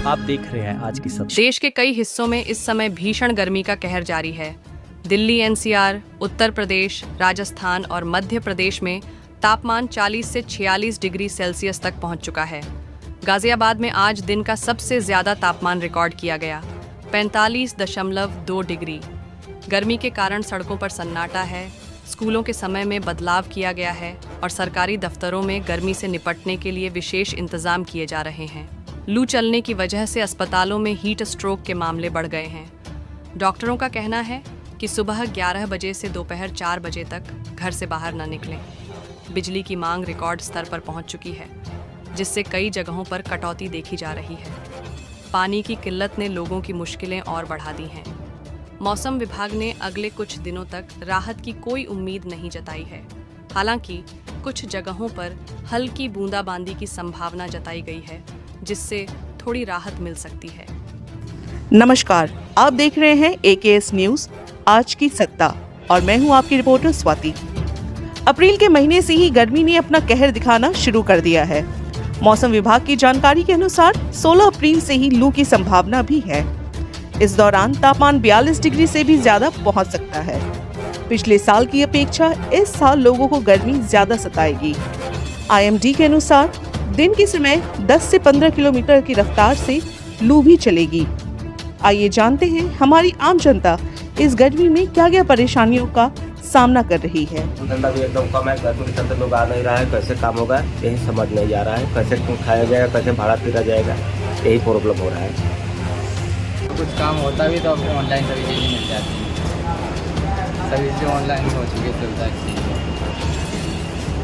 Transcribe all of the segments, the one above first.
आप देख रहे हैं आज की सब। देश के कई हिस्सों में इस समय भीषण गर्मी का कहर जारी है। दिल्ली, एनसीआर, उत्तर प्रदेश, राजस्थान और मध्य प्रदेश में तापमान 40 से 46 डिग्री सेल्सियस तक पहुंच चुका है। गाजियाबाद में आज दिन का सबसे ज्यादा तापमान रिकॉर्ड किया गया, 45.2 डिग्री। गर्मी के कारण सड़कों पर सन्नाटा है, स्कूलों के समय में बदलाव किया गया है और सरकारी दफ्तरों में गर्मी से निपटने के लिए विशेष इंतजाम किए जा रहे हैं। लू चलने की वजह से अस्पतालों में हीट स्ट्रोक के मामले बढ़ गए हैं। डॉक्टरों का कहना है कि सुबह 11 बजे से दोपहर 4 बजे तक घर से बाहर न निकलें। बिजली की मांग रिकॉर्ड स्तर पर पहुंच चुकी है, जिससे कई जगहों पर कटौती देखी जा रही है। पानी की किल्लत ने लोगों की मुश्किलें और बढ़ा दी हैं। मौसम विभाग ने अगले कुछ दिनों तक राहत की कोई उम्मीद नहीं जताई है। हालांकि कुछ जगहों पर हल्की बूंदाबांदी की संभावना जताई गई है, जिससे थोड़ी राहत मिल सकती है। नमस्कार, आप देख रहे हैं AKS न्यूज आज की सत्ता और मैं हूं आपकी रिपोर्टर स्वाति। अप्रैल के महीने से ही गर्मी ने अपना कहर दिखाना शुरू कर दिया है। मौसम विभाग की जानकारी के अनुसार 16 अप्रैल से ही लू की संभावना भी है। इस दौरान तापमान 42 डिग्री से भी ज्यादा पहुंच सकता है। पिछले साल की अपेक्षा इस साल लोगों को गर्मी ज्यादा सताएगी। IMD के अनुसार दिन के समय 10 से 15 किलोमीटर की रफ्तार से लू भी चलेगी। आइए जानते हैं हमारी आम जनता इस गर्मी में क्या-क्या परेशानियों का सामना कर रही है। धंधा भी एकदम कम है, गर्मी के चलते लोग आ नहीं रहा है, कैसे काम होगा यही समझ नहीं आ रहा है, कैसे खाया जाएगा, कैसे भाड़ा फिरा जाएगा, यही प्रॉब्लम हो रहा है। कुछ काम होता भी तो आपको ऑनलाइन सभी चीज़ें मिल जाती हैं, सभी चीज़ें ऑनलाइन हो चुकी है, चलता है।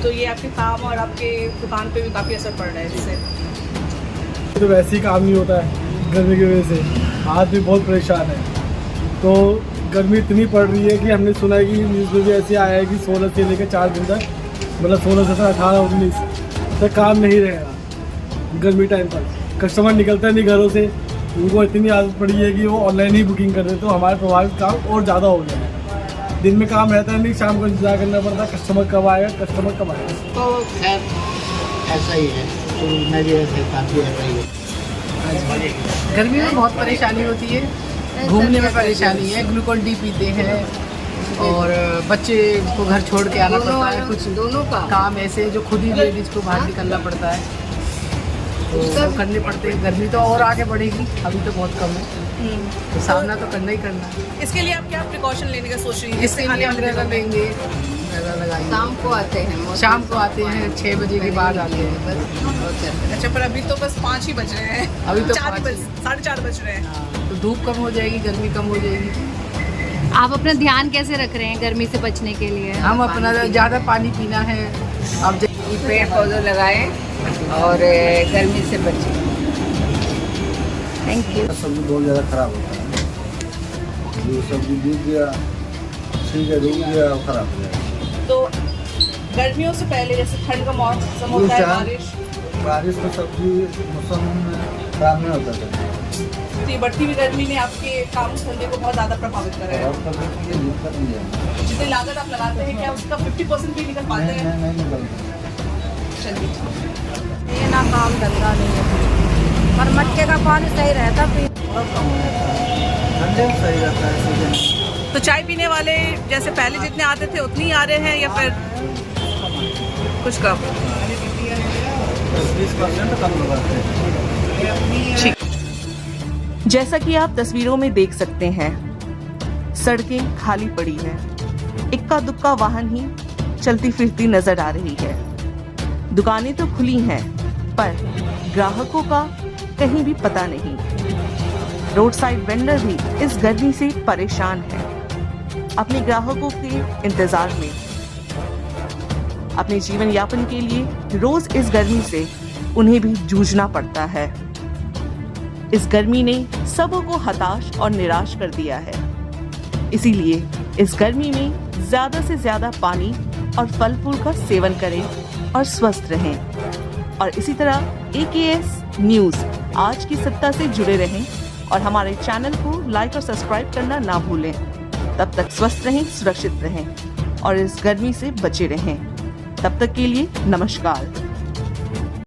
तो ये आपके काम और आपके दुकान पे भी काफी असर पड़ रहा है इससे। तो वैसे ही काम नहीं होता है गर्मी की वजह से, आज भी बहुत परेशान है। तो गर्मी इतनी पड़ रही है कि हमने सुना है कि न्यूज़ में भी ऐसे आया है कि 16 से लेकर 4 दिन तक, मतलब 16 से 18, 19 तक काम नहीं रहेगा। गर्मी टाइम पर कस्टमर निकलता नहीं घरों से, उनको इतनी आदत पड़ी है कि वो ऑनलाइन ही बुकिंग कर देते, तो हमारे प्रभावित काम और ज़्यादा हो गया है। दिन में काम रहता है नहीं, शाम को इंतजार करना पड़ता है कस्टमर कब आएगा, कस्टमर कब आएगा। तो खैर ऐसा ही है, तो मैं भी ऐसे काफ़ी ऐसा ही है। गर्मी में बहुत परेशानी होती है, घूमने में परेशानी है, ग्लूकोन डी पीते हैं और बच्चे को घर छोड़ के आना पड़ता है। कुछ दोनों का काम ऐसे है जो खुद ही लेडीज़ को बाहर निकलना पड़ता है, तो वो करने पड़ते हैं। गर्मी तो और आगे बढ़ेगी, अभी तो बहुत कम है, तो सामना तो करना ही करना है। इसके लिए आप क्या प्रिकॉशन लेने का सोच रही हैं? इसके लिए अम्ब्रेला लेंगे, शाम को आते हैं, शाम को आते हैं, 6 बजे के बाद आते हैं बस। अच्छा, पर अभी तो बस 5 ही बज रहे हैं, अभी तो 4:30 बज रहे हैं। तो धूप कम हो जाएगी, गर्मी कम हो जाएगी। आप अपना ध्यान कैसे रख रहे हैं गर्मी से बचने के लिए? हम अपना ज़्यादा पानी पीना है, अब पेड़ पौधे लगाएं और गर्मी से बचें। Thank you. सब्जी बहुत ज़्यादा ख़राब होता है, जो सब्जी डूब गया, ठीक है, डूब गया और ख़राब हो जाएगा। तो गर्मियों से पहले जैसे ठंड का मौसम होता है, बारिश में सब्जी मौसम में खराब नहीं होता था। तो ये बढ़ती हुई गर्मी ने आपके काम धंधे को बहुत ज़्यादा प्रभावित करा है। दिक्कत नहीं है, जितनी लागत आप लगाते हैं क्या उसका 50% भी निकल पाते हैं? नहीं निकलता। ये ना काम धंधा नहीं है, पर मटके का पानी सही रहता ठंडे में सही रहता है सीजन। तो चाय पीने वाले जैसे पहले जितने आते थे उतनी आ रहे हैं या फिर कुछ कम? 20% कम लगाते हैं। जैसा कि आप तस्वीरों में देख सकते हैं, सड़कें खाली पड़ी हैं, इक्का दुक्का वाहन ही चलती फिरती नजर आ रही है। दुकानें तो खुली हैं, पर ग्राहकों का कहीं भी पता नहीं। रोड साइड वेंडर भी इस गर्मी से परेशान है, अपने ग्राहकों के इंतजार में। अपने जीवन यापन के लिए रोज इस गर्मी से उन्हें भी जूझना पड़ता है। इस गर्मी ने सबों को हताश और निराश कर दिया है। इसीलिए इस गर्मी में ज्यादा से ज्यादा पानी और फल फूल का सेवन करें और स्वस्थ रहें। और इसी तरह AKS न्यूज आज की सत्ता से जुड़े रहें और हमारे चैनल को लाइक और सब्सक्राइब करना ना भूलें। तब तक स्वस्थ रहें, सुरक्षित रहें और इस गर्मी से बचे रहें। तब तक के लिए नमस्कार।